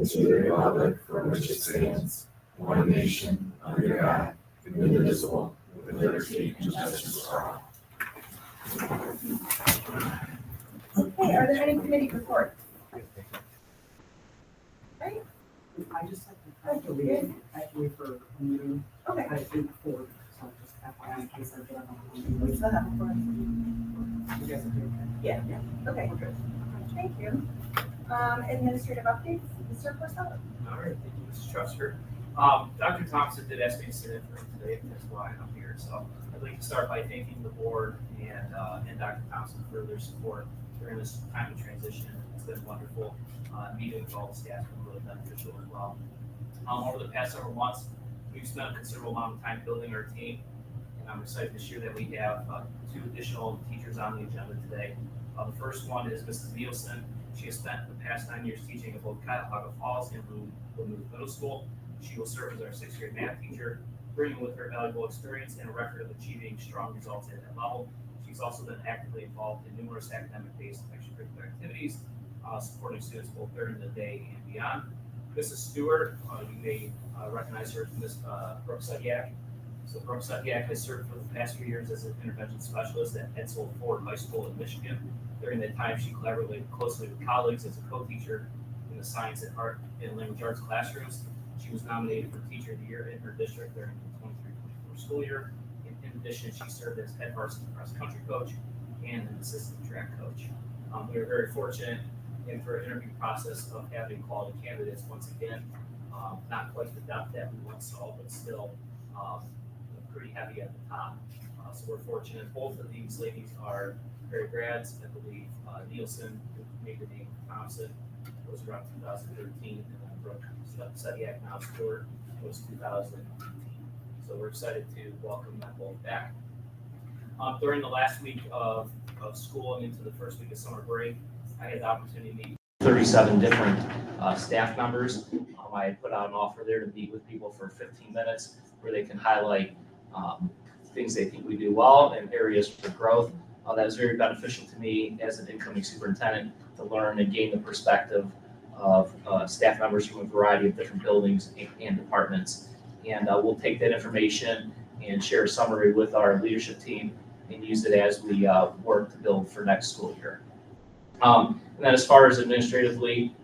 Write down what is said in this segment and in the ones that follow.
to the republic for which it stands, one nation, under God, indivisible, with liberty and justice for all. Okay, are there any committee reports? Right? I just have to leave actually for a meeting. Okay. I think before, so just FYI in case I get on. We still have before. You guys are doing Yeah, okay. Thank you. Administrative updates, Mr. Porcello. All right, thank you, Mrs. Truster. Dr. Thompson did ask me to sit in for him today, and that's why I'm here. So I'd like to start by thanking the board and Dr. Thompson for their support during this time of transition. It's been wonderful. Meeting with all the staff has been really beneficial as well. Over the past several months, we've spent a considerable amount of time building our team, and I'm excited to share that we have 2 additional teachers on the agenda today. The first one is Mrs. Nielsen. She has spent the past 9 years teaching at both Cuyahoga Falls and Blue Middle School. She will serve as our 6th grade math teacher, bringing with her valuable experience and a record of achieving strong results at that level. She's also been actively involved in numerous academic-based extracurricular activities, supporting students both during the day and beyond. Mrs. Stewart, you may recognize her as Ms. Brooke Sudyak. So Brooke Sudyak has served for the past few years as an intervention specialist at Edsel Ford High School in Michigan. During that time, she collaborated closely with colleagues as a co-teacher in the science and art and language arts classrooms. She was nominated for Teacher of the Year in her district during the 23-24 school year. In addition, she served as head varsity cross country coach and an assistant track coach. We are very fortunate in for an interview process of having quality candidates once again. Not quite the depth that we once saw, but still pretty heavy at the top. So we're fortunate. Both of these ladies are very grads. I believe Nielsen, who made the name Thompson, was around 2013, and then Brooke Sudyak, now Stewart, was 2018. So we're excited to welcome them both back. During the last week of school and into the first week of summer break, I had the opportunity to meet 37 different staff members. I put out an offer there to meet with people for 15 minutes where they can highlight things they think we do well and areas for growth. That was very beneficial to me as an incoming superintendent to learn and gain the perspective of staff members from a variety of different buildings and departments. And we'll take that information and share a summary with our leadership team and use it as we work to build for next school year. And then as far as administratively,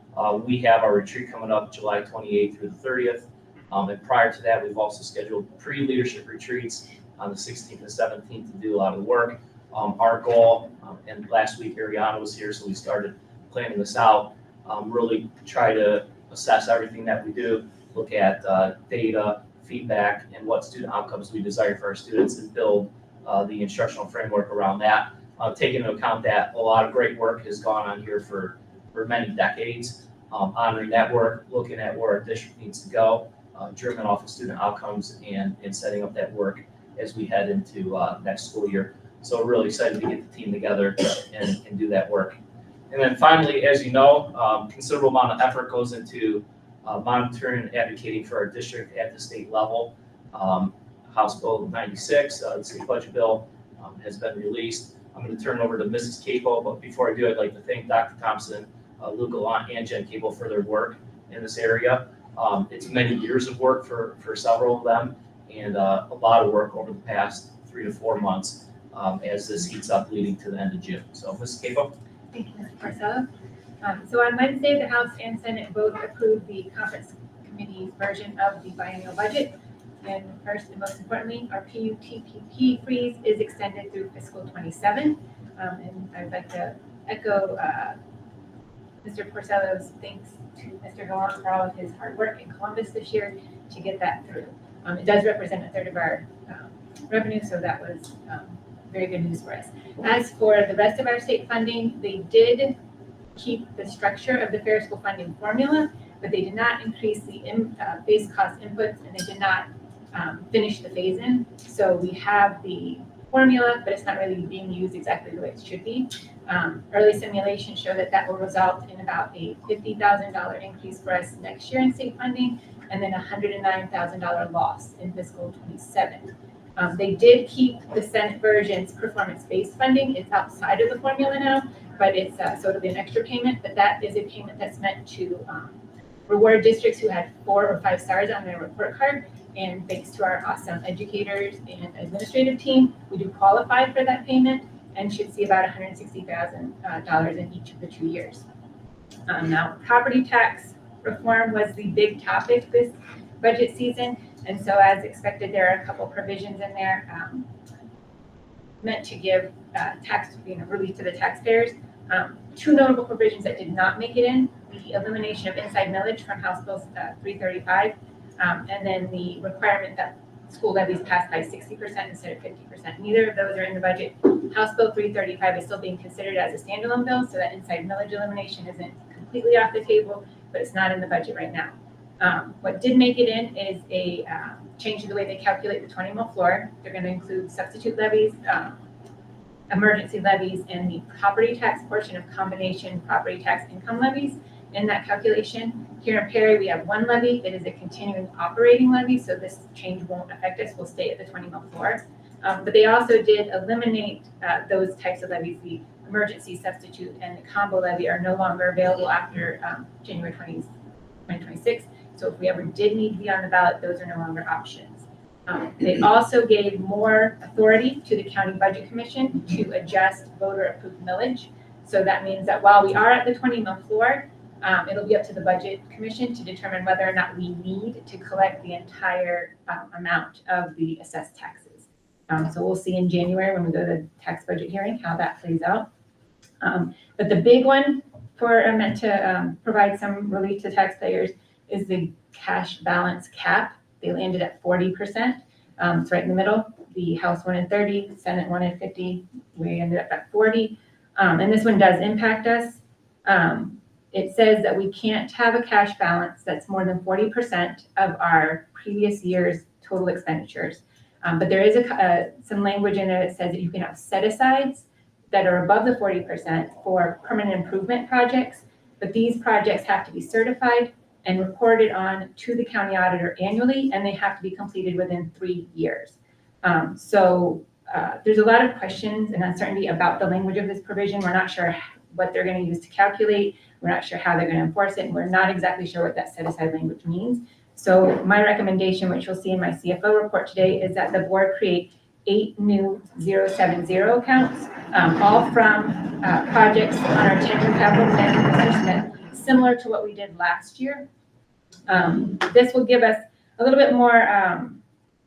we have our retreat coming up July 28th through the 30th. And prior to that, we've also scheduled pre-leadership retreats on the 16th and 17th to do a lot of the work. Our goal, and last week Ariana was here, so we started planning this out, really try to assess everything that we do, look at data, feedback, and what student outcomes we desire for our students, and build the instructional framework around that. Taking into account that a lot of great work has gone on here for many decades, honoring that work, looking at where our district needs to go, driven off of student outcomes, and setting up that work as we head into next school year. So we're really excited to get the team together and do that work. And then finally, as you know, considerable amount of effort goes into monitoring and advocating for our district at the state level. House Bill 96, the state budget bill, has been released. I'm going to turn it over to Mrs. Capo, but before I do, I'd like to thank Dr. Thompson, Luke Gallant, and Jen Capo for their work in this area. It's many years of work for several of them, and a lot of work over the past 3 to 4 months as this heats up leading to the end of June. So, Mrs. Capo. Thank you, Mr. Porcello. So on Wednesday, the House and Senate both approved the Conference Committee's version of the biennial budget. And first and most importantly, our PUTPP freeze is extended through fiscal 27. And I'd like to echo Mr. Porcello's thanks to Mr. Gallant for all of his hard work in Columbus this year to get that through. It does represent a third of our revenue, so that was very good news for us. As for the rest of our state funding, they did keep the structure of the fair school funding formula, but they did not increase the base cost inputs, and they did not finish the phase-in. So we have the formula, but it's not really being used exactly the way it should be. Early simulations show that that will result in about a $50,000 increase for us next year in state funding, and then a $109,000 loss in fiscal 27. They did keep the Senate version's performance-based funding. It's outside of the formula now, but it's so it'll be an extra payment, but that is a payment that's meant to reward districts who had 4 or 5 stars on their report card. And thanks to our awesome educators and administrative team, we do qualify for that payment and should see about $160,000 in each of the 2 years. Now, property tax reform was the big topic this budget season. And so as expected, there are a couple provisions in there meant to give tax relief to the taxpayers. 2 notable provisions that did not make it in: the elimination of inside millage from House Bill 335, and then the requirement that school levies pass by 60% instead of 50%. Neither of those are in the budget. House Bill 335 is still being considered as a standalone bill, so that inside millage elimination isn't completely off the table, but it's not in the budget right now. What did make it in is a change to the way they calculate the 20 mil floor. They're going to include substitute levies, emergency levies, and the property tax portion of combination property tax income levies in that calculation. Here in Perry, we have 1 levy that is a continuing operating levy, so this change won't affect us. We'll stay at the 20 mil floor. But they also did eliminate those types of levies. The emergency substitute and the combo levy are no longer available after January 2026. So if we ever did need to be on the ballot, those are no longer options. They also gave more authority to the County Budget Commission to adjust voter-approved millage. So that means that while we are at the 20 mil floor, it'll be up to the Budget Commission to determine whether or not we need to collect the entire amount of the assessed taxes. So we'll see in January when we go to the tax budget hearing how that plays out. But the big one meant to provide some relief to taxpayers is the cash balance cap. They landed at 40%. It's right in the middle. The House wanted 30, Senate wanted 50. We ended up at 40. And this one does impact us. It says that we can't have a cash balance that's more than 40% of our previous year's total expenditures. But there is some language in there that says that you can have set-asides that are above the 40% for permanent improvement projects. But these projects have to be certified and reported on to the county auditor annually, and they have to be completed within 3 years. So there's a lot of questions and uncertainty about the language of this provision. We're not sure what they're going to use to calculate. We're not sure how they're going to enforce it, and we're not exactly sure what that set-aside language means. So my recommendation, which you'll see in my CFO report today, is that the board create 8 new 070 accounts, all from projects on our 10-year capital plan with Mr. Smith, similar to what we did last year. This will give us a little bit more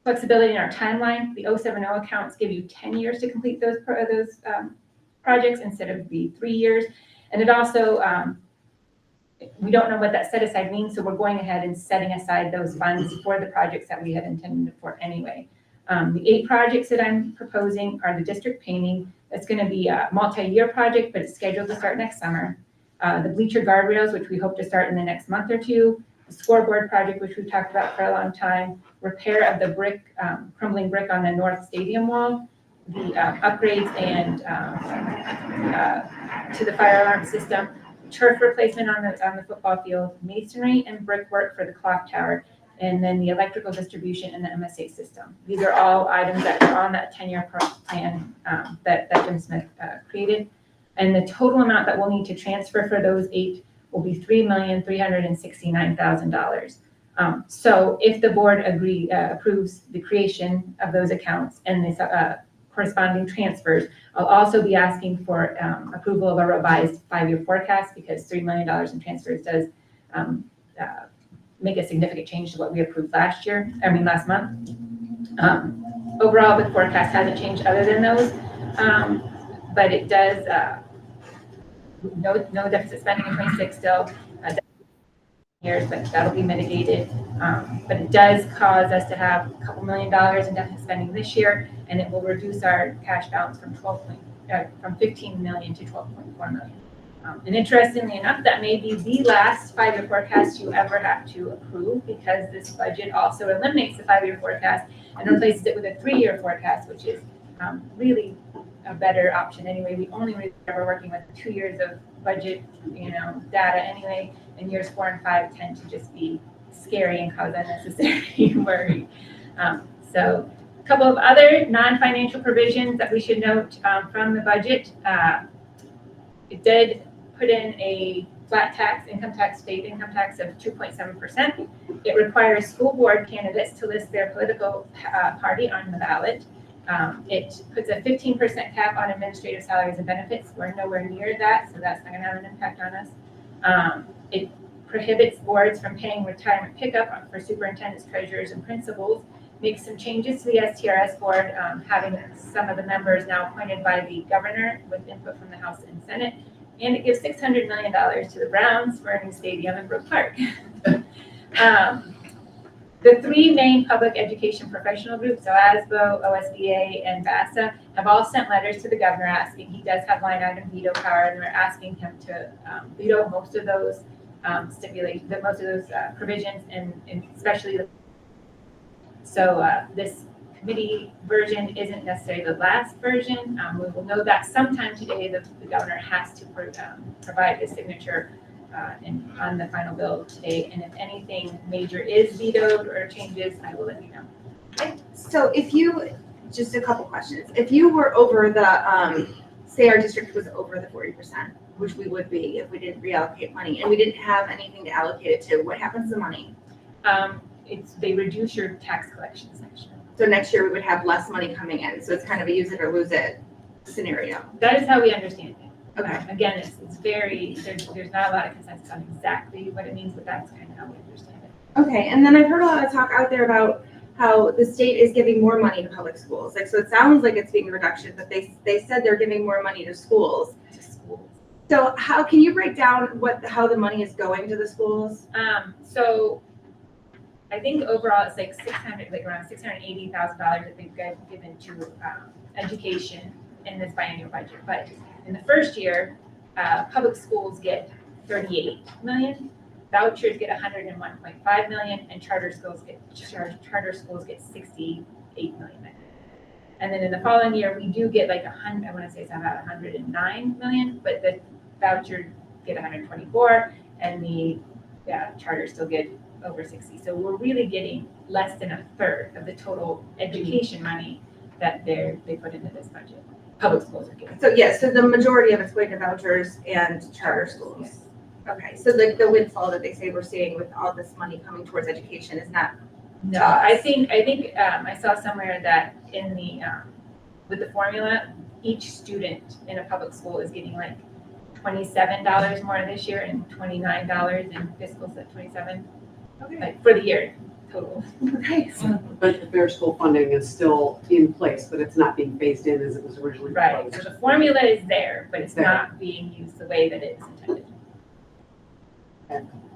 flexibility in our timeline. The 070 accounts give you 10 years to complete those projects instead of the 3 years. And it also, we don't know what that set aside means, so we're going ahead and setting aside those funds for the projects that we had intended for anyway. The 8 projects that I'm proposing are the district painting. It's going to be a multi-year project, but it's scheduled to start next summer. The bleacher guardrails, which we hope to start in the next month or two. The scoreboard project, which we've talked about for a long time. Repair of the brick, crumbling brick on the north stadium wall. The upgrades and to the fire alarm system. Turf replacement on the football field. Masonry and brickwork for the clock tower. And then the electrical distribution and the MSA system. These are all items that are on that 10-year plan that Jim Smith created. And the total amount that we'll need to transfer for those 8 will be $3,369,000. So if the board approves the creation of those accounts and the corresponding transfers, I'll also be asking for approval of a revised 5-year forecast, because $3 million in transfers does make a significant change to what we approved last month. Overall, the forecast hasn't changed other than those, but it does, no deficit spending in 26 still, years, but that'll be mitigated. But it does cause us to have a couple $1 million in deficit spending this year, and it will reduce our cash balance from 15 million to 12.4 million. And interestingly enough, that may be the last 5-year forecast you ever have to approve, because this budget also eliminates the 5-year forecast and replaces it with a 3-year forecast, which is really a better option anyway. We only really ever working with 2 years of budget, data anyway, and years 4 and 5 tend to just be scary and cause unnecessary worry. So a couple of other non-financial provisions that we should note from the budget. It did put in a flat tax, income tax, state income tax of 2.7%. It requires school board candidates to list their political party on the ballot. It puts a 15% cap on administrative salaries and benefits. We're nowhere near that, so that's not gonna have an impact on us. It prohibits boards from paying retirement pickup for superintendents, treasurers, and principals. Makes some changes to the STRS board, having some of the members now appointed by the governor with input from the House and Senate. And it gives $600 million to the Browns for a new stadium in Brook Park. The three main public education professional groups, so ASBO, OSBA, and VASA, have all sent letters to the governor asking, he does have line item veto power, and we're asking him to veto most of those stipulations, most of those provisions, and especially this committee version isn't necessarily the last version. We will know that sometime today the governor has to provide his signature on the final bill today. And if anything major is vetoed or changes, I will let you know. So if you, just a couple questions, if you were over the, say our district was over the 40%, which we would be if we didn't reallocate money, and we didn't have anything to allocate it to, what happens to the money? They reduce your tax collections next year. So next year we would have less money coming in, so it's kind of a use it or lose it scenario. That is how we understand it. Okay. Again, it's very, there's not a lot of consensus on exactly what it means, but that's kind of how we understand it. Okay, and then I've heard a lot of talk out there about how the state is giving more money to public schools. Like, so it sounds like it's being a reduction, but they said they're giving more money to schools. So how can you break down how the money is going to the schools? So I think overall it's like around $680,000 I think I've given to education in this biennial budget. But in the first year, public schools get 38 million, vouchers get 101.5 million, and charter schools get 68 million. And then in the following year, we do get like I want to say it's about 109 million, but the vouchers get 124, and the charter still get over 60. So we're really getting less than a third of the total education money that they put into this budget. Public schools are getting. So yes, so the majority of it's going to vouchers and charter schools. Yes. Okay, so like the windfall that they say we're seeing with all this money coming towards education is not. No, I think I saw somewhere that in the with the formula, each student in a public school is getting like $27 more this year and $29 in fiscal 27. Okay. Like for the year total. Okay. But the fair school funding is still in place, but it's not being phased in as it was originally Right. proposed. So the formula is there, but it's There. not being used the way that it's intended.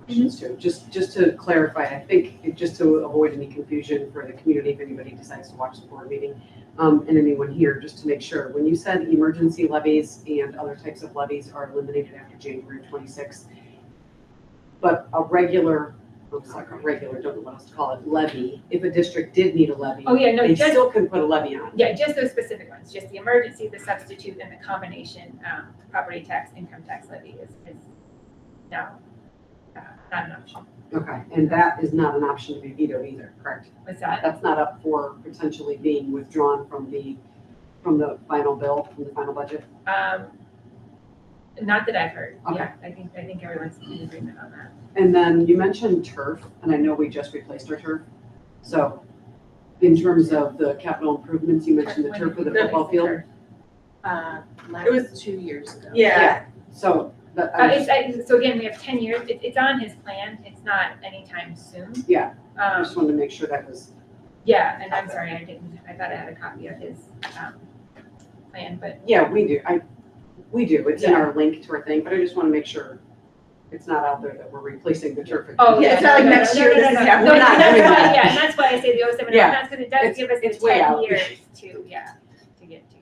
Just to clarify, I think, just to avoid any confusion for the community, if anybody decides to watch the board meeting, and anyone here, just to make sure, when you said emergency levies and other types of levies are eliminated after January 26th, but a regular, don't know what else to call it, levy, if a district did need a levy, Oh yeah, no, they just still can put a levy on. yeah, just those specific ones, just the emergency, the substitute, and the combination property tax, income tax levy is now not an option. Okay, and that is not an option to be vetoed either, correct? What's that? That's not up for potentially being withdrawn from the final bill, from the final budget? Not that I've heard. Okay. Yeah, I think everyone's in agreement on that. And then you mentioned turf, and I know we just replaced our turf. So in terms of the capital improvements, you mentioned the turf for the football field. It was 2 years ago. Yeah. So, So again, we have 10 years. It's on his plan. It's not anytime soon. Yeah. I just wanted to make sure that was, Yeah, and I'm sorry, I thought I had a copy of his plan, but yeah, we do. We do. It's in our link to our thing, but I just want to make sure it's not out there that we're replacing the turf. oh Yeah, yeah, it's not like next year this is No, happening. and that's doing why, that. yeah, and that's why I say the 07 Yeah. that's because it does give us the It's way 10 out. years to get to.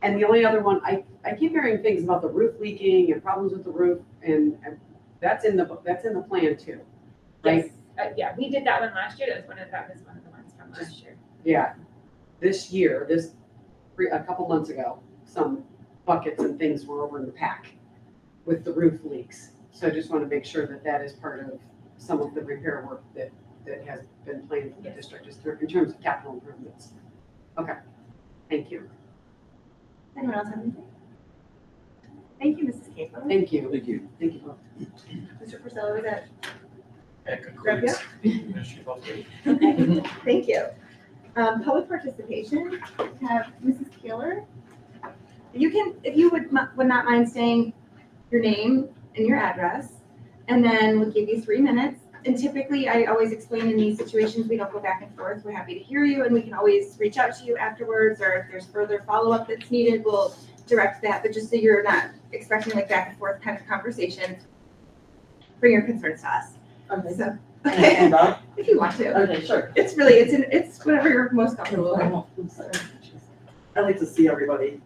And the only other one, I keep hearing things about the roof leaking and problems with the roof, and that's in the plan too, right? Yes, yeah, we did that one last year. That was one of the ones from last year. Yeah, this year, a couple months ago, some buckets and things were over in the pack with the roof leaks. So I just want to make sure that that is part of some of the repair work that has been planned for the district, just in terms of capital improvements. Okay, thank you. Anyone else have anything? Thank you, Mrs. Capel. Thank you. Thank you. Thank you both. Mr. Priscilla, was that? That Grab concludes. Okay, thank you. Public participation, have Mrs. Keeler. You can, if you would not mind saying your name and your address, and then we'll give you 3 minutes. And typically, I always explain in these situations, we don't go back and forth. We're happy to hear you, and we can always reach out to you afterwards, or if there's further follow-up that's needed, we'll direct that. But just so you're not expecting like back and forth kind of conversations, bring your concerns to us. Okay. So, Stand up. if you want to. Okay, sure. It's really, it's whatever you're most comfortable with. I'm sorry. I like to see everybody.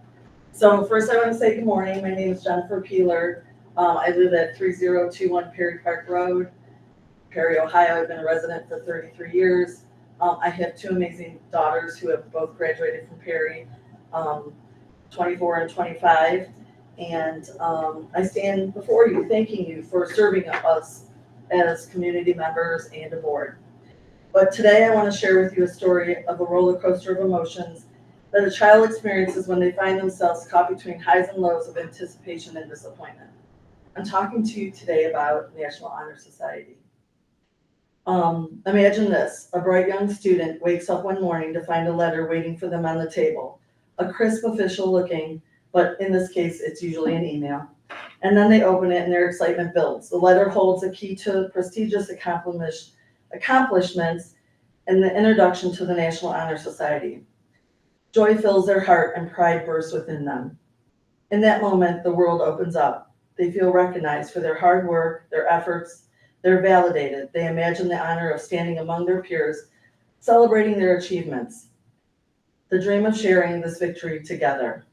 So first I want to say good morning. My name is Jennifer Peeler. I live at 3021 Perry Park Road, Perry, Ohio. I've been a resident for 33 years. I have 2 amazing daughters who have both graduated from Perry, 24 and 25. And I stand before you thanking you for serving us as community members and a board. But today I want to share with you a story of a roller coaster of emotions that a child experiences when they find themselves caught between highs and lows of anticipation and disappointment. I'm talking to you today about National Honor Society. Imagine this: a bright young student wakes up one morning to find a letter waiting for them on the table, a crisp official looking, but in this case it's usually an email. And then they open it and their excitement builds. The letter holds a key to prestigious accomplishments and the introduction to the National Honor Society. Joy fills their heart and pride bursts within them. In that moment, the world opens up. They feel recognized for their hard work, their efforts. They're validated. They imagine the honor of standing among their peers, celebrating their achievements. The dream of sharing this victory together.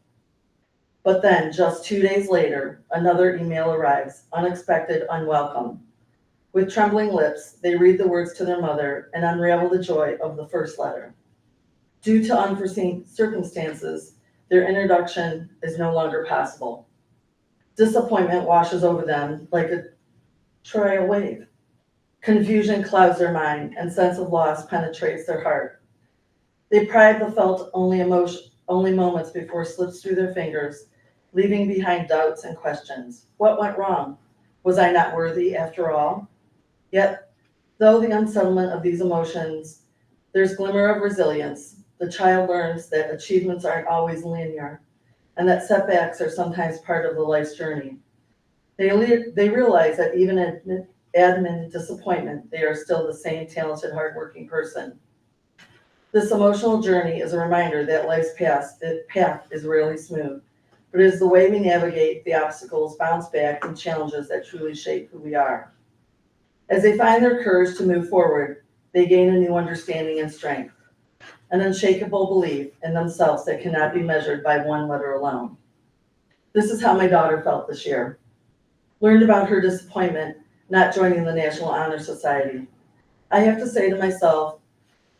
But then, just 2 days later, another email arrives, unexpected, unwelcome. With trembling lips, they read the words to their mother and unravel the joy of the first letter. Due to unforeseen circumstances, their introduction is no longer possible. Disappointment washes over them like a trial wave. Confusion clouds their mind, and sense of loss penetrates their heart. They pride the felt only moments before slips through their fingers, leaving behind doubts and questions. What went wrong? Was I not worthy after all? Yet, though the unsettlement of these emotions, there's glimmer of resilience. The child learns that achievements aren't always linear, and that setbacks are sometimes part of the life's journey. They realize that even admin disappointment, they are still the same talented, hardworking person. This emotional journey is a reminder that life's path is rarely smooth, but it is the way we navigate the obstacles, bounce back, and challenges that truly shape who we are. As they find their courage to move forward, they gain a new understanding and strength, an unshakable belief in themselves that cannot be measured by one letter alone. This is how my daughter felt this year. Learned about her disappointment not joining the National Honor Society. I have to say to myself,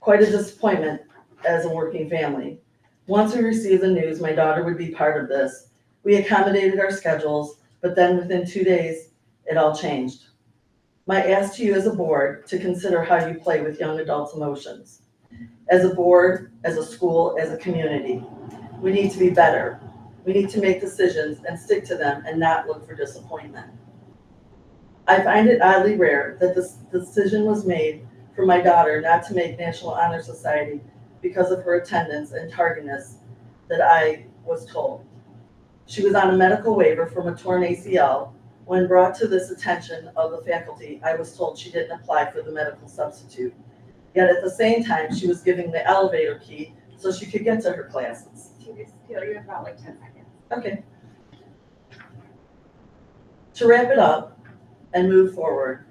quite a disappointment as a working family. Once we received the news my daughter would be part of this, we accommodated our schedules, but then within 2 days, it all changed. My ask to you as a board to consider how you play with young adults' emotions. As a board, as a school, as a community, we need to be better. We need to make decisions and stick to them and not look for disappointment. I find it oddly rare that this decision was made for my daughter not to make National Honor Society because of her attendance and tardiness that I was told. She was on a medical waiver from a torn ACL. When brought to this attention of the faculty, I was told she didn't apply for the medical substitute. Yet at the same time, she was giving the elevator key so she could get to her classes. You have about like 10 seconds. Okay. To wrap it up and move forward,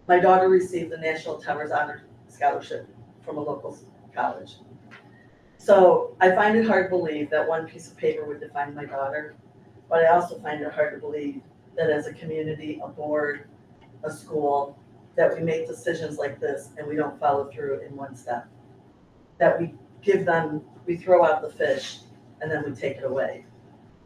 my daughter received the National Towers Honor Scholarship from a local college. So I find it hard to believe that one piece of paper would define my daughter, but I also find it hard to believe that as a community, a board, a school, that we make decisions like this and we don't follow through in one step. That we throw out the fish and then we take it away.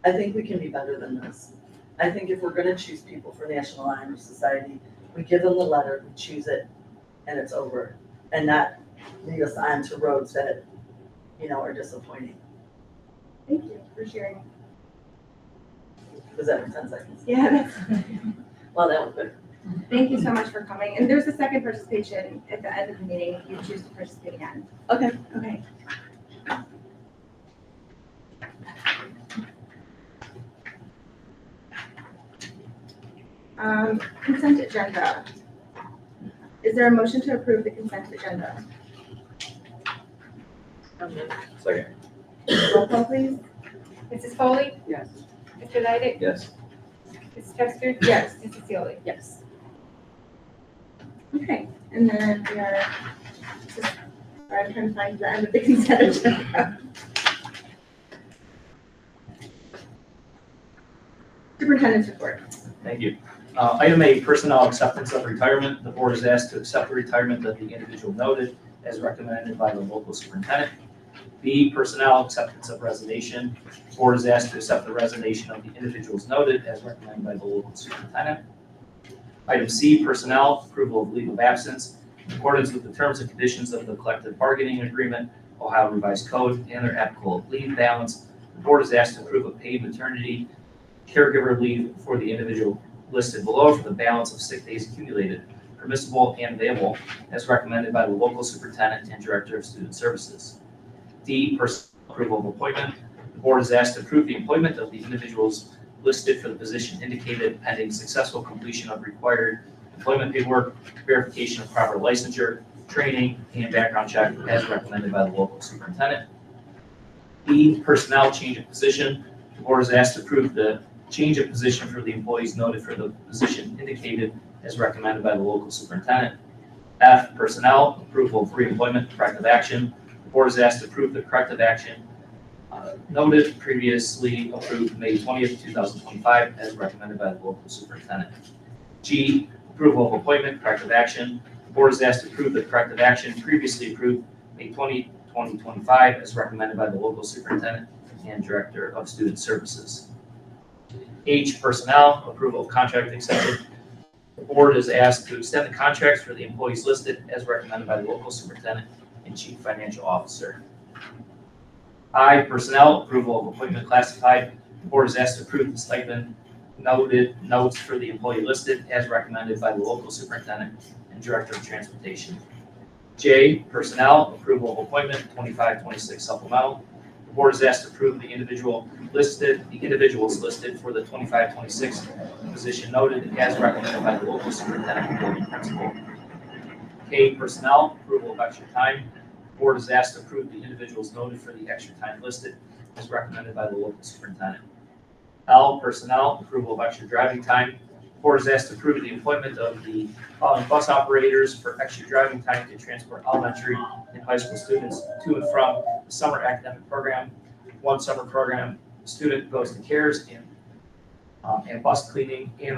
I think we can be better than this. I think if we're gonna choose people for National Honor Society, we give them the letter, we choose it, and it's over, and not lead us on to roads that, are disappointing. Thank you for sharing. Was that for 10 seconds? Yeah, that's, Well, that was good. thank you so much for coming. And there's a second participation at the end of the meeting if you choose to participate again. Okay. Okay. Consent agenda. Is there a motion to approve the consent agenda? Second. Roll call, please. Mrs. Foley, Yes. Mr. Leidig, Yes. Mrs. Chester, Yes. Mrs. Seoli. Yes. Okay, and then we are just, I'm trying to find the end of the consent agenda. Superintendent's report. Thank you. Item A, personnel acceptance of retirement. The board is asked to accept the retirement of the individual noted as recommended by the local superintendent. B, personnel acceptance of resignation. The board is asked to accept the resignation of the individuals noted as recommended by the local superintendent. Item C, personnel, approval of leave of absence. In accordance with the terms and conditions of the collective bargaining agreement, Ohio Revised Code, and their applicable leave balance, the board is asked to approve a paid maternity caregiver leave for the individual listed below for the balance of sick days accumulated, permissible and available, as recommended by the local superintendent and director of student services. D, personnel approval of appointment. The board is asked to approve the employment of the individuals listed for the position indicated pending successful completion of required employment paperwork, verification of proper licensure, training, and background check as recommended by the local superintendent. E, personnel change of position. The board is asked to approve the change of position for the employees noted for the position indicated as recommended by the local superintendent. F, personnel, approval of reemployment, corrective action. The board is asked to approve the corrective action noted previously approved May 20th, 2025 as recommended by the local superintendent. G, approval of appointment, corrective action. The board is asked to approve the corrective action previously approved May 20, 2025 as recommended by the local superintendent and director of student services. H, personnel, approval of contract extension. The board is asked to extend the contracts for the employees listed as recommended by the local superintendent and chief financial officer. I, personnel, approval of appointment classified. The board is asked to approve the stipend noted notes for the employee listed as recommended by the local superintendent and director of transportation. J, personnel, approval of appointment 25-26 supplemental. The board is asked to approve the individuals listed for the 25-26 position noted as recommended by the local superintendent and building principal. K, personnel, approval of extra time. The board is asked to approve the individuals noted for the extra time listed as recommended by the local superintendent. L, personnel, approval of extra driving time. The board is asked to approve the employment of the following bus operators for extra driving time to transport elementary and high school students to and from the summer academic program. One summer program student goes to CARES and bus cleaning and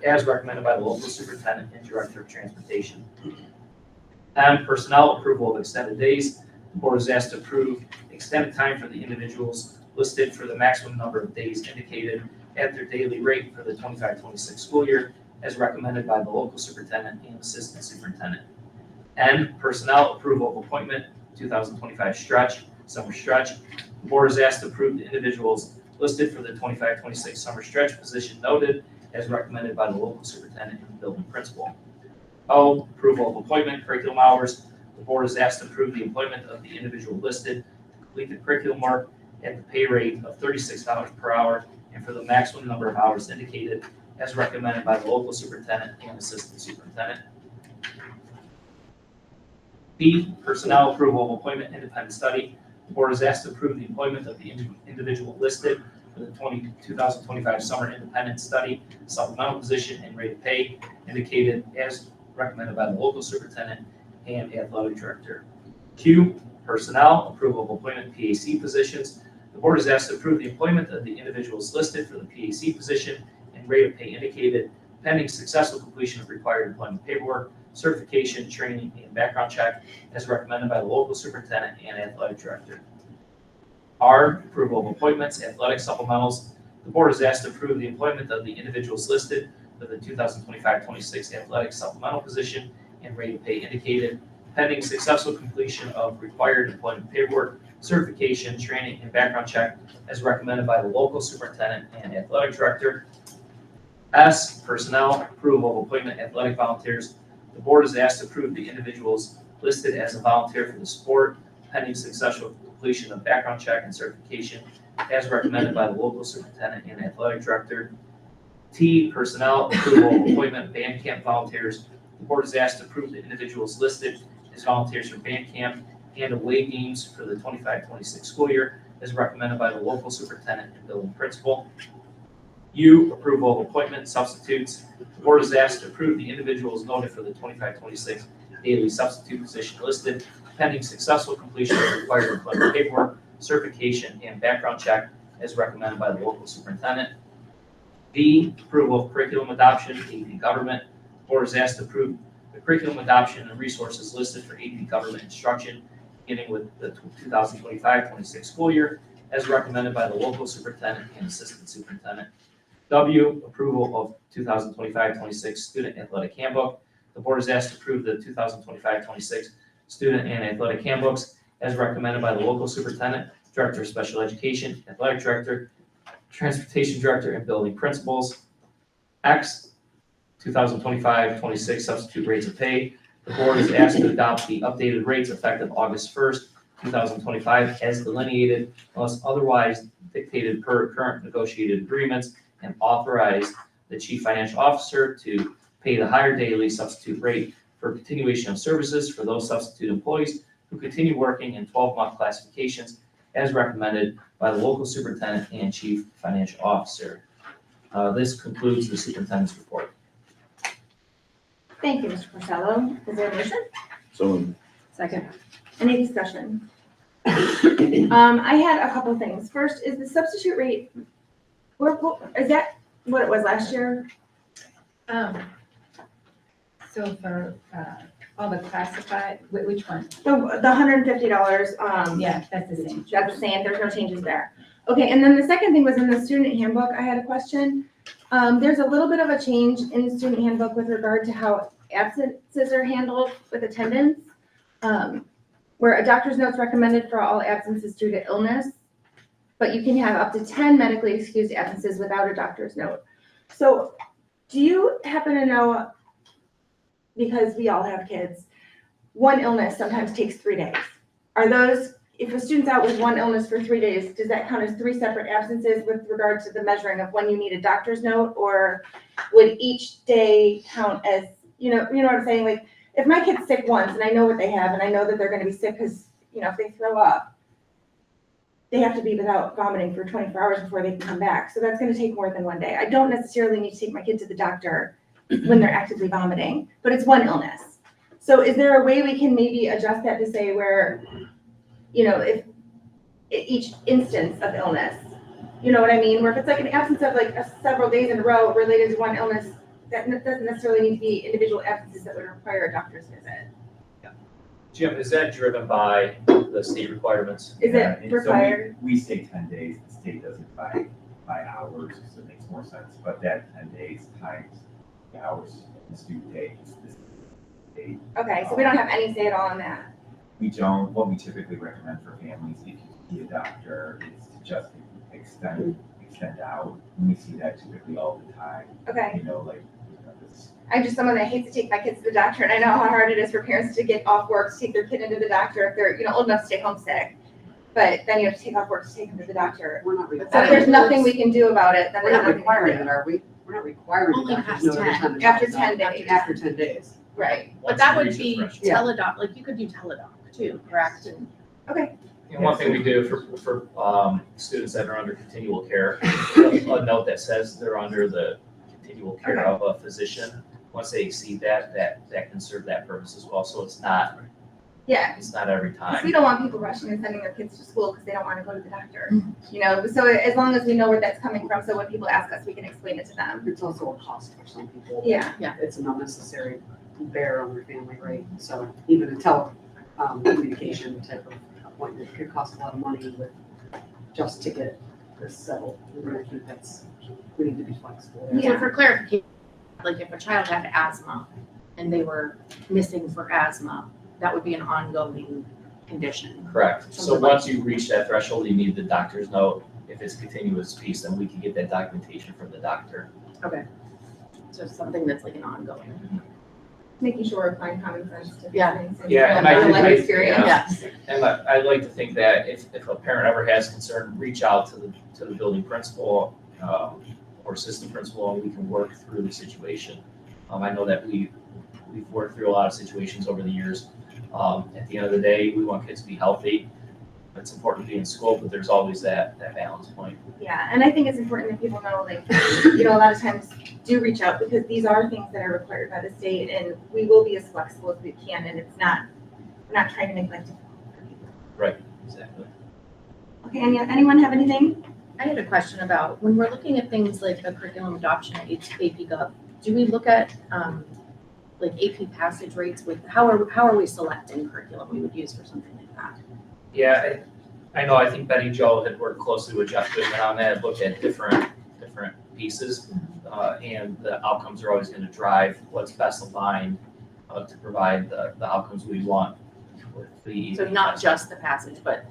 as recommended by the local superintendent and director of transportation. M, personnel, approval of extended days. The board is asked to approve extended time for the individuals listed for the maximum number of days indicated at their daily rate for the 25-26 school year as recommended by the local superintendent and assistant superintendent. N, personnel, approval of appointment 2025 summer stretch. The board is asked to approve the individuals listed for the 25-26 summer stretch position noted as recommended by the local superintendent and building principal. O, approval of appointment curriculum hours. The board is asked to approve the employment of the individual listed to complete the curriculum work at the pay rate of $36 per hour and for the maximum number of hours indicated as recommended by the local superintendent and assistant superintendent. B, personnel, approval of appointment independent study. The board is asked to approve the employment of the individual listed for the 2025 summer independent study supplemental position and rate of pay indicated as recommended by the local superintendent and athletic director. Q, personnel, approval of appointment PAC positions. The board is asked to approve the employment of the individuals listed for the PAC position and rate of pay indicated pending successful completion of required employment paperwork, certification, training, and background check as recommended by the local superintendent and athletic director. R, approval of appointments, athletic supplementals. The board is asked to approve the employment of the individuals listed for the 2025-26 athletic supplemental position and rate of pay indicated pending successful completion of required employment paperwork, certification, training, and background check as recommended by the local superintendent and athletic director. S, personnel, approval of appointment athletic volunteers. The board is asked to approve the individuals listed as a volunteer for the sport pending successful completion of background check and certification as recommended by the local superintendent and athletic director. T, personnel, approval of appointment band camp volunteers. The board is asked to approve the individuals listed as volunteers for band camp and away games for the 25-26 school year as recommended by the local superintendent and building principal. U, approval of appointment substitutes. The board is asked to approve the individuals noted for the 25-26 daily substitute position listed pending successful completion of required employment paperwork, certification, and background check as recommended by the local superintendent. V, approval of curriculum adoption, AP Government. The board is asked to approve the curriculum adoption and resources listed for AP Government instruction beginning with the 2025-26 school year as recommended by the local superintendent and assistant superintendent. W, approval of 2025-26 student athletic handbook. The board is asked to approve the 2025-26 student and athletic handbooks as recommended by the local superintendent, director of special education, athletic director, transportation director, and building principals. X, 2025-26 substitute rates of pay. The board is asked to adopt the updated rates effective August 1st, 2025 as delineated unless otherwise dictated per current negotiated agreements and authorize the chief financial officer to pay the higher daily substitute rate for continuation of services for those substitute employees who continue working in 12-month classifications as recommended by the local superintendent and chief financial officer. This concludes the superintendent's report. Thank you, Mr. Porcello. Is there a motion? So Second. Any discussion? I had a couple things. First, is the substitute rate, is that what it was last year? So for, all the classified, which one? The $150, Yeah, that's the same. that's the same, there's no changes there. Okay, and then the second thing was in the student handbook, I had a question. There's a little bit of a change in the student handbook with regard to how absences are handled with attendance. Where a doctor's note's recommended for all absences due to illness, but you can have up to 10 medically excused absences without a doctor's note. So do you happen to know, because we all have kids, one illness sometimes takes 3 days. Are those, if a student's out with one illness for 3 days, does that count as 3 separate absences with regard to the measuring of when you need a doctor's note? Or would each day count as, you know what I'm saying? Like, if my kid's sick once and I know what they have and I know that they're gonna be sick because, if they throw up, they have to be without vomiting for 24 hours before they can come back. So that's gonna take more than 1 day. I don't necessarily need to take my kid to the doctor when they're actively vomiting, but it's one illness. So is there a way we can maybe adjust that to say where, if each instance of illness, you know what I mean? Where if it's like an absence of like several days in a row related to one illness, that doesn't necessarily need to be individual absences that would require a doctor's visit. Jim, is that driven by the state requirements? Is it required? So we say 10 days, the state does it by hours, so it makes more sense, but that 10 days times the hours in the student day is this date. Okay, so we don't have any say at all on that. We don't, what we typically recommend for families, if you see a doctor, is to just extend out. And we see that typically all the time, Okay. this. I'm just someone that hates to take my kids to the doctor, and I know how hard it is for parents to get off work to take their kid into the doctor if they're, old enough to stay home sick. But then you have to take off work to take them to the doctor. We're not So if requiring. there's nothing we can do about it, then We're there's not nothing we can requiring do. it, are we? We're not requiring Only the doctor's past note 10. every time. After 10 days. After 10 days. Right. But Once that you would reach the be threshold. Yeah. teledoc, like you could do teledoc too, correct? And one thing we do for students that are under continual care, a note that says they're under the continual care of a physician. Once they exceed that can serve that purpose as well. So it's not every Because time. we don't want people rushing and sending their kids to school because they don't want to go to the doctor. So as long as we know where that's coming from, so when people ask us, we can explain it to them. It's also a cost for some people. Yeah. It's an unnecessary bear on their family, right? So even a communication type of appointment could cost a lot of money just to get this settled. And I think we need to be flexible. Yeah. So for clarification, like if a child had asthma and they were missing for asthma, that would be an ongoing condition. Correct. So Something like- once you reach that threshold, you need the doctor's note. If it's continuous piece, then we can get that documentation from the doctor. So something that's like an ongoing. Making sure we're applying common sense to these Yeah. things. Yeah, and I real think life we- experience. Yeah. And I'd like to think that if a parent ever has concern, reach out to the building principal, or assistant principal, and we can work through the situation. I know that we've worked through a lot of situations over the years. At the end of the day, we want kids to be healthy. It's important to be in school, but there's always that balance point. Yeah, and I think it's important that people know, like, you know, a lot of times do reach out because these are things that are required by the state and we will be as flexible as we can and we're not trying to neglect it. Exactly. Okay, anyone have anything? I had a question about, when we're looking at things like the curriculum adoption at AP Gov, do we look at, like AP passage rates with, how are we selecting curriculum we would use for something like that? Yeah, I know, I think Betty Jo had worked closely with Jeff Goodman on that, looked at different pieces. And the outcomes are always gonna drive what's best aligned, to provide the outcomes we want with the. So not just the passage, but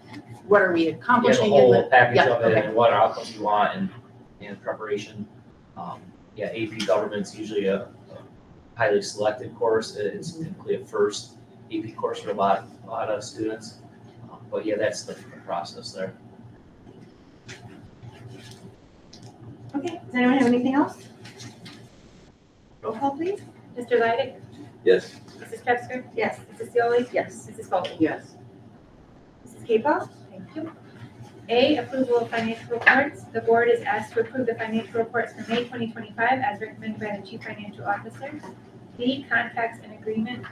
what are we Yeah, the accomplishing in whole the? package yeah, of it okay. and what outcomes you want and preparation. Yeah, AP Government's usually a highly selected course. It's typically a first AP course for a lot of students. But yeah, that's the process there. Okay, does anyone have anything else? Roll call, please. Mr. Leidig, Yes. Mrs. Kevser, Yes. Mrs. Seoli, Yes. Mrs. Foley. Yes. Mrs. Capo? Thank you. A, approval of financial reports. The board is asked to approve the financial reports for May 2025 as recommended by the chief financial officer. B, contracts and agreement.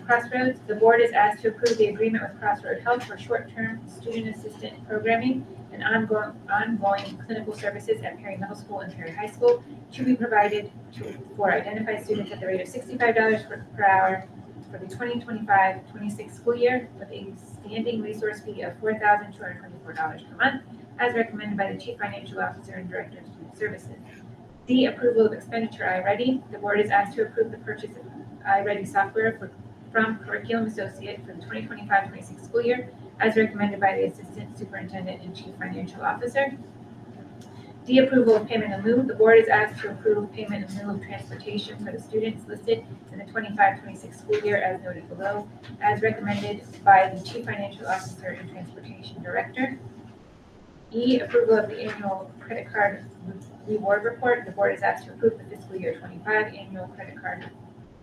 Crossroads, the board is asked to approve the agreement with Crossroad Health for short-term student assistant programming and ongoing clinical services at Perry Middle School and Perry High School to be provided for identified students at the rate of $65 per hour for the 2025-26 school year with a standing resource fee of $4,224 per month as recommended by the chief financial officer and director of student services. D, approval of expenditure iReady. The board is asked to approve the purchase of iReady software from Curriculum Associate for the 2025-26 school year as recommended by the assistant superintendent and chief financial officer. D, approval of payment in lieu. The board is asked to approve payment in lieu of transportation for the students listed in the 25-26 school year as noted below, as recommended by the chief financial officer and transportation director. E, approval of the annual credit card reward report. The board is asked to approve the fiscal year 25 annual credit card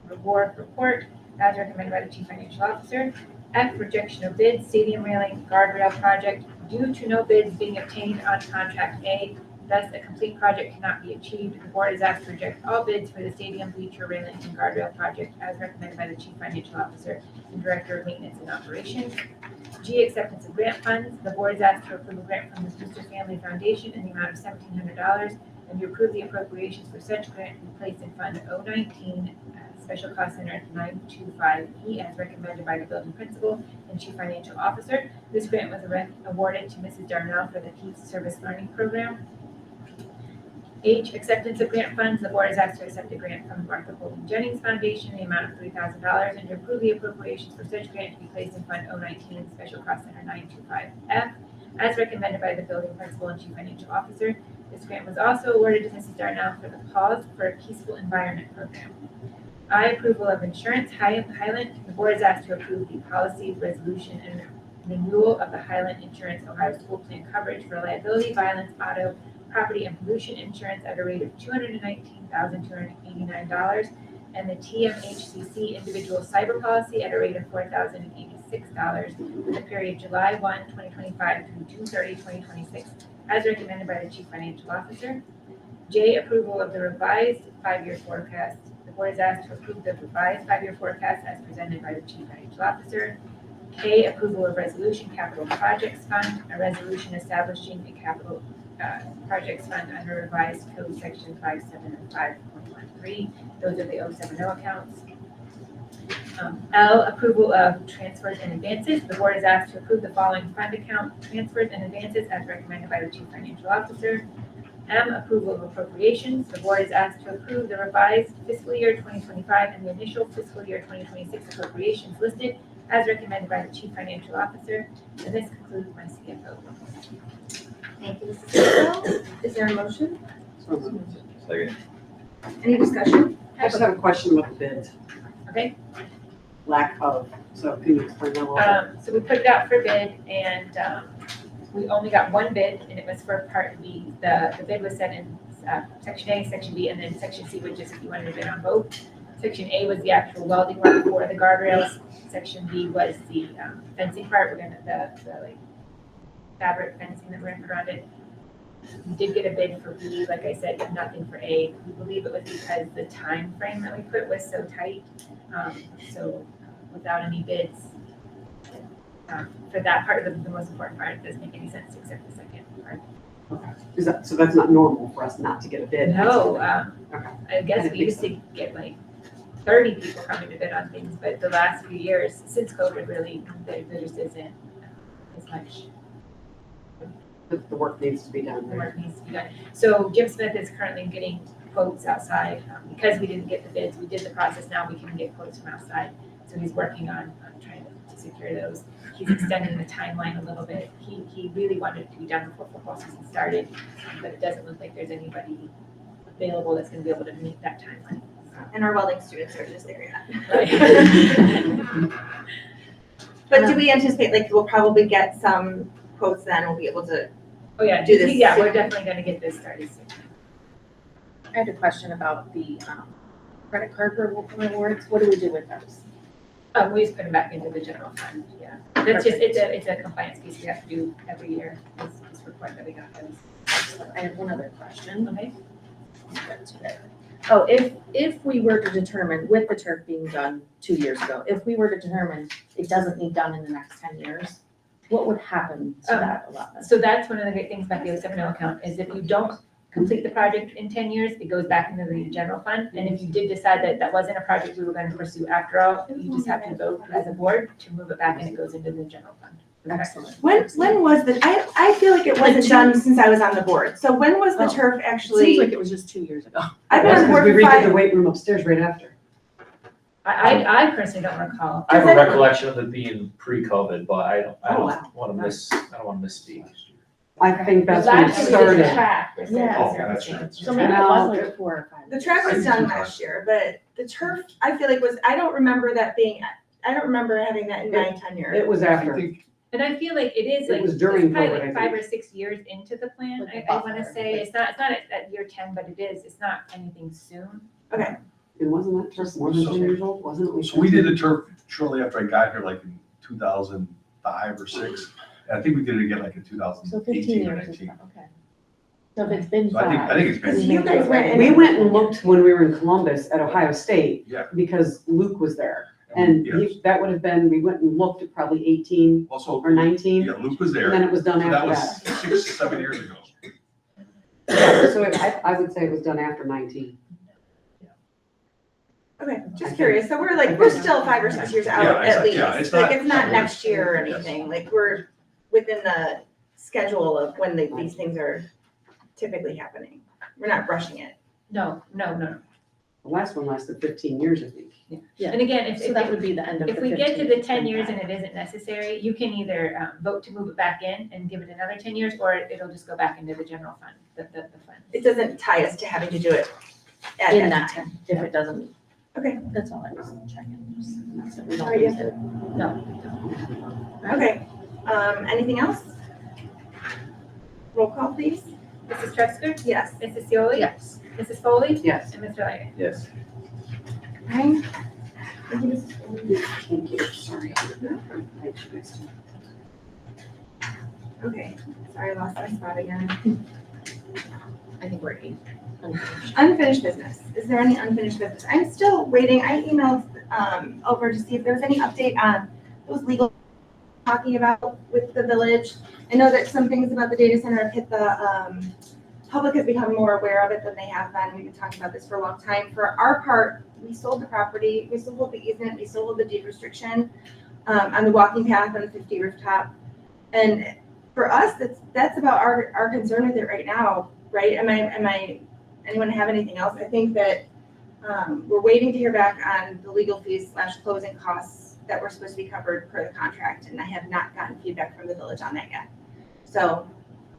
reward report as recommended by the chief financial officer. F, rejection of bids, stadium railing guardrail project. Due to no bids being obtained on contract A, thus a complete project cannot be achieved. The board is asked to reject all bids for the stadium bleacher railing and guardrail project as recommended by the chief financial officer and director of maintenance and operations. G, acceptance of grant funds. The board is asked to approve a grant from the Brewster Family Foundation in the amount of $1,700 and to approve the appropriations for such grant to be placed in Fund 019, Special Cost Center 925E as recommended by the building principal and chief financial officer. This grant was awarded to Mrs. Darnell for the Peace Service Learning Program. H, acceptance of grant funds. The board is asked to accept a grant from the Martha Holding Jennings Foundation in the amount of $3,000 and to approve the appropriations for such grant to be placed in Fund 019, Special Cost Center 925F, as recommended by the building principal and chief financial officer. This grant was also awarded to Mrs. Darnell for the Pause for a Peaceful Environment program. I, approval of insurance. Highland, the board is asked to approve the policy, resolution, and renewal of the Highland Insurance Ohio School Plan coverage for liability, violence, auto, property, and pollution insurance at a rate of $219,289, and the TMHCC individual cyber policy at a rate of $4,086 for the period July 1, 2025 through June 30, 2026, as recommended by the chief financial officer. J, approval of the revised 5-year forecast. The board is asked to approve the revised 5-year forecast as presented by the chief financial officer. K, approval of resolution capital projects fund, a resolution establishing a capital projects fund under revised code section 575.13. Those are the 070 accounts. L, approval of transfers and advances. The board is asked to approve the following fund account transfers and advances as recommended by the chief financial officer. M, approval of appropriations. The board is asked to approve the revised fiscal year 2025 and the initial fiscal year 2026 appropriations listed as recommended by the Chief Financial Officer. And this concludes my CFO. Thank you, Mrs. Cicero. Is there a motion? So moved. Second. Any discussion? I just have a question about the bids. Okay. Lack of, so can you explain that a little bit? So we put it out for bid and we only got one bid and it was for part B. The bid was set in section A, section B, and then section C, which is if you wanted to bid on both. Section A was the actual welding work for the guardrails. Section B was the fencing part. We're gonna, the like fabric fencing that we're gonna put around it. We did get a bid for B, like I said, but nothing for A. We believe it was because the time frame that we put was so tight. So without any bids, for that part, the most important part, it doesn't make any sense to accept the second part. Okay. Is that, so that's not normal for us not to get a bid? No, Okay. I guess we used to get like 30 people coming to bid on things, but the last few years, since COVID, really, there just isn't as much. The work needs to be done. The work needs to be done. So Jim Smith is currently getting quotes outside. Because we didn't get the bids, we did the process, now we can get quotes from outside. So he's working on trying to secure those. He's extending the timeline a little bit. He really wanted it to be done before football season started, but it doesn't look like there's anybody available that's gonna be able to meet that timeline. And our welding students are just there yet. Right. But do we anticipate, like, we'll probably get some quotes then, we'll be able to, Oh, yeah, Do this yeah, we're soon. definitely gonna get this started soon. I had a question about the credit card rewards. What do we do with those? We just put them back into the general fund, yeah. That's just, it's a compliance piece we have to do every year, this report that we got those. I have one other question. Okay. Oh, if we were to determine, with the turf being done 2 years ago, if we were to determine it doesn't need done in the next 10 years, what would happen to that allotment? So that's one of the great things about the 070 account, is if you don't complete the project in 10 years, it goes back into the general fund. And if you did decide that that wasn't a project we were going to pursue after all, you just have to vote as a board to move it back and it goes into the general fund. Excellent. when was the, I feel like it wasn't done since I was on the board. So when was the Oh. turf Seems actually? like it was just 2 years ago. I've been on board We for redid the 5. weight room upstairs right after. I personally don't recall. I have a Is that- recollection of it being pre-COVID, but I Oh, don't wow. wanna misspeak. I think that's when it Last year we did the started. track. Yeah. Oh, yeah, that's right. So maybe it was like 4 or 5. The track was done last year, but the turf, I feel like was, I don't remember that being, I don't remember having that in my tenure. It was I after. think, And I feel like it is It like, was it's during probably COVID, I like 5 think. or 6 years into the plan, With the I wanna buffer, say. like- It's not at year 10, but it is, it's not anything soon. And wasn't that turf more than 10 years old? Wasn't it? so we did the turf shortly after I got here, like in 2005 or 6. And I think we did it again like in So 2018 15 or years is, 19. okay. So if it's been So I think 5. it's been. You guys went in. We went and looked when we were in Columbus at Ohio State. Yeah. Because Luke was there. And Yes. that would have been, we went and looked at probably 18 Also, or 19. yeah, Luke was And there. then it was done So that after was that. 6, 7 years ago. So I would say it was done after 19. Okay, just curious. So we're still 5 or 6 years out Yeah, at least. yeah, it's Like, not- it's not next year or anything. Like, we're within the schedule of when these things are typically happening. We're not rushing it. No. The last one lasted 15 years, I think. Yeah. And again, So that would be the end of the if we 15. get to the It's 10 been years 5. and it isn't necessary, you can either vote to move it back in and give it another 10 years, or it'll just go back into the general fund, the fund. It doesn't tie us to having to do it at In that that time. 10, if it doesn't. Okay. That's all I was checking. Just that we don't Alright, use yeah. it. Okay. Anything else? Roll call, please. Mrs. Truxger? Yes. Mrs. Seoli? Yes. Mrs. Foley? Yes. And Mr. Leggett? Yes. Ryan? Thank you, sorry. Thank you, guys. Okay. Sorry, I lost my spot again. I think we're 8. Unfinished business. Is there any unfinished business? I'm still waiting. I emailed over to see if there was any update on those legal talking about with the village. I know that some things about the data center have hit the public has become more aware of it than they have been. We've been talking about this for a long time. For our part, we sold the property, we still hold the easement, we still hold the deed restriction on the walking path and the 50 rooftop. And for us, that's about our concern with it right now. right? Anyone have anything else? I think that, we're waiting to hear back on the legal fees / closing costs that were supposed to be covered per the contract, and I have not gotten feedback from the village on that yet. So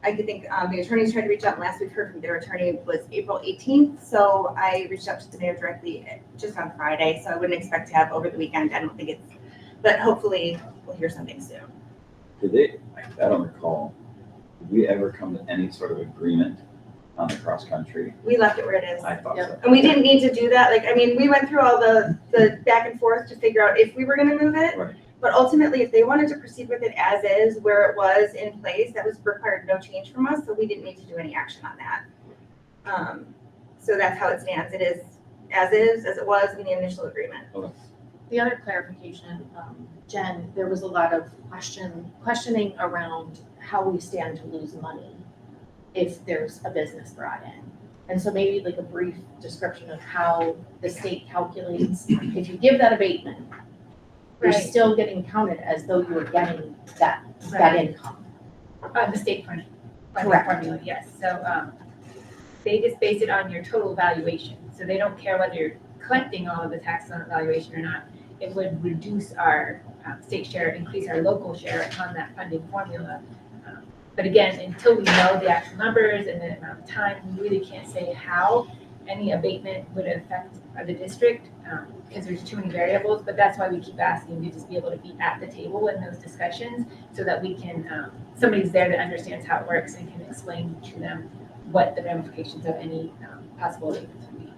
I could think, the attorneys tried to reach out, and last we've heard from their attorney was April 18th, so I reached out to the mayor directly just on Friday, so I wouldn't expect to have over the weekend. I don't think it's, but hopefully we'll hear something soon. Did they, I don't recall, did we ever come to any sort of agreement on the cross-country? We left it where it is. I thought so. And we didn't need to do that. Like, I mean, we went through all the back and forth to figure out if we were gonna move it. Right. But ultimately, if they wanted to proceed with it as is, where it was in place, that was required no change from us, so we didn't need to do any action on that. So that's how it stands. It is, as it was in the initial agreement. The other clarification, Jen, there was a lot of questioning around how we stand to lose money if there's a business brought in. And so maybe like a brief description of how the state calculates, if you give that abatement, you're Right. still getting counted as though you were getting that income. The state funding Correct. formula, yes. So they just base it on your total valuation. So they don't care whether you're collecting all of the taxes on valuation or not. It would reduce our state share, increase our local share on that funding formula. But again, until we know the actual numbers and the amount of time, we really can't say how any abatement would affect the district because there's too many variables. But that's why we keep asking to just be able to be at the table in those discussions so that we can, somebody's there that understands how it works and can explain to them what the ramifications of any possible abatements would be.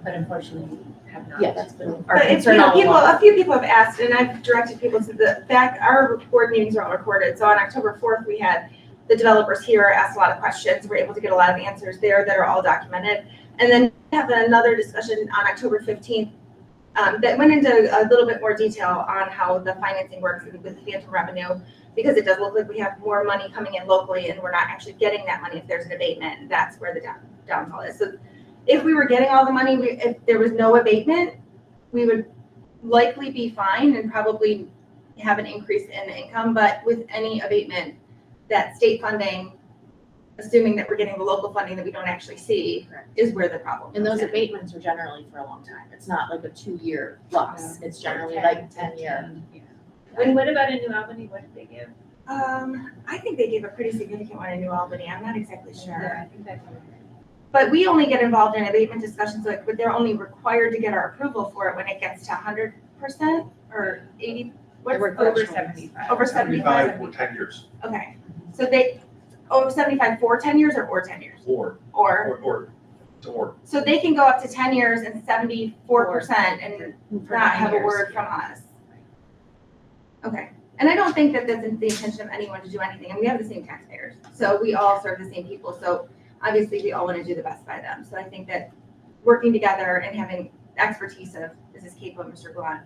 But unfortunately, we have not. Yeah, that's been our But it's, concern all along. a few people have asked, and I've directed people to the back, our board meetings are all recorded. So on October 4th, we had the developers here, asked a lot of questions. We're able to get a lot of answers there that are all documented. And then we have another discussion on October 15th that went into a little bit more detail on how the financing works with phantom revenue, because it does look like we have more money coming in locally and we're not actually getting that money if there's an abatement. That's where the downfall is. So if we were getting all the money, if there was no abatement, we would likely be fine and probably have an increase in income. But with any abatement, that state funding, assuming that we're getting the local funding that we don't actually see, is where the problem And comes those in. abatements are generally for a long time. It's not like a 2-year loss. It's generally like 10-year. And what about in New Albany? What did they give? I think they gave a pretty significant one in New Albany. I'm not exactly Yeah, sure. I think that's what I heard. But we only get involved in abatement discussions, but they're only required to get our approval for it when it gets to 100% or 80, what's Over Over 75. Over 75? For 10 years, Okay, so over 75 for 10 years or 10 years? or, Or, so they can go up to 10 years and 74% and For not 9 have a years. word from us. Okay, and I don't think that that's the intention of anyone to do anything, and we have the same taxpayers, so we all serve the same people, so obviously we all want to do the best by them. So I think that working together and having expertise of Mrs. Capo and Mr. Glenn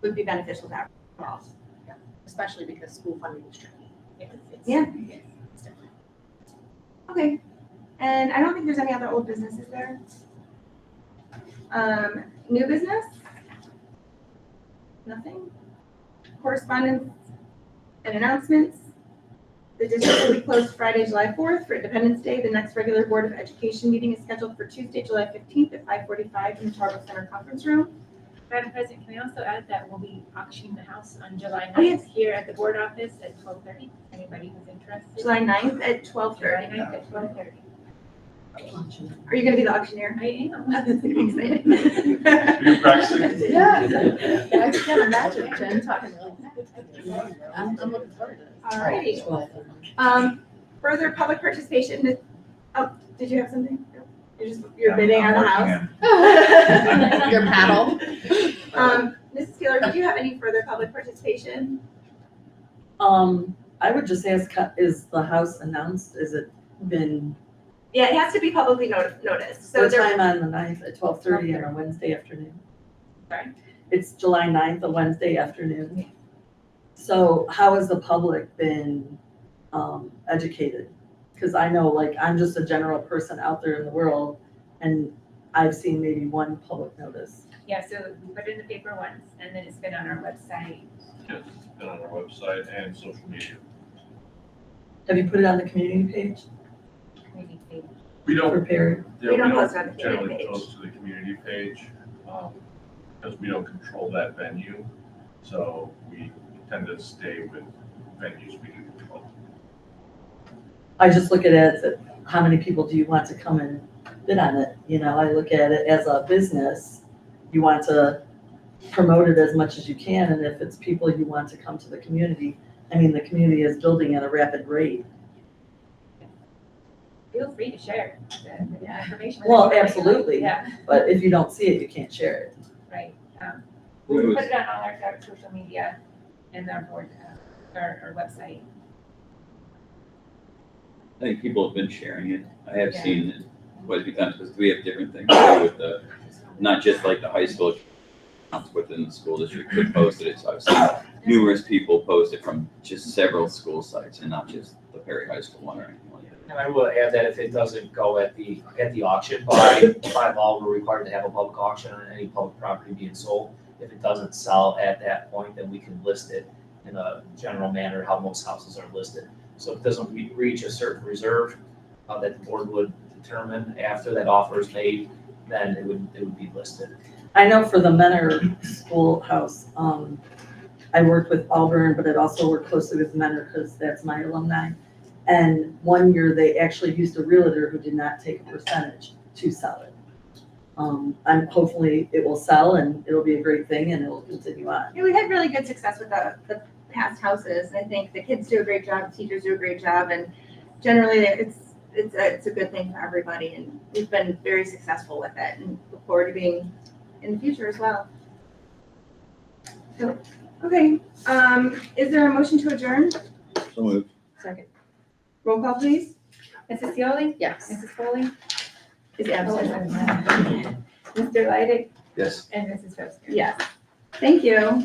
would be beneficial to everyone else. Especially because school funding is tricky. Yeah. It's different. Okay, and I don't think there's any other old businesses there. New business? Nothing? Correspondence and announcements? The district will be closed Friday, July 4th for Independence Day. The next regular Board of Education meeting is scheduled for Tuesday, July 15th at 5:45 in the Tarboro Center Conference Room. Madam President, can I also add that we'll be auctioning the house on July Oh, yes. 9th here at the board office at 12:30. Anybody who's interested? July 9th at July 12:30. 9th at 12:30. Are you gonna be the auctioneer? I am. That's exciting. you're practicing. Yeah. I can't imagine Jen talking like that. I'm looking forward to this. Alrighty. Further public participation. Oh, did you have something? You're bidding on the house. Your paddle. Mrs. Taylor, did you have any further public participation? I would just ask, is the house announced? Is it been, Yeah, it has to be publicly noticed. So what there, time on the 9th at 12:30 on a Wednesday afternoon? Sorry? It's July 9th, a Wednesday afternoon. So how has the public been educated? Because I know, like, I'm just a general person out there in the world, and I've seen maybe one public notice. Yeah, so we put it in the paper once, and then it's been on our website. Yes, it's been on our website and social media. Have you put it on the community page? Community page. We don't, prepared? yeah, We don't post it on the community generally page. post to the community page, because we don't control that venue. So we tend to stay with venues we do control. I just look at it as how many people do you want to come and bid on it? You know, I look at it as a business. You want to promote it as much as you can, and if it's people you want to come to the community, I mean, the community is building at a rapid rate. Feel free to share the information. with Well, everybody. absolutely. Yeah, But if you don't see it, you can't share it. right. We'll put it on all our social media and our board, our website. I think people have been sharing it. I have Yeah. seen it quite a few times because we have different things to do with the, not just like the high school accounts within the school district could post it. So I've seen numerous people post it from just several school sites and not just the Perry High School one or anything like that. And I will add that if it doesn't go at the auction, by law, we're required to have a public auction on any public property being sold. If it doesn't sell at that point, then we can list it in a general manner, how most houses are listed. So if it doesn't reach a certain reserve that the board would determine after that offer is made, then it would be listed. I know for the Menor Schoolhouse, I worked with Auburn, but it also worked closely with Menor because that's my alumni. And one year they actually used a realtor who did not take a percentage to sell it. I'm hopefully it will sell and it'll be a great thing and it will continue on. Yeah, we had really good success with the past houses, and I think the kids do a great job, the teachers do a great job, and generally it's a good thing for everybody, and we've been very successful with it, and look forward to being in the future as well. So, okay, is there a motion to adjourn? So moved. Second. Roll call, please. Mrs. Seoli? Yes. Mrs. Foley? Is Oh, absent. Mr. Leidig? Yes. And Mrs. Pfister? Yes. Thank you.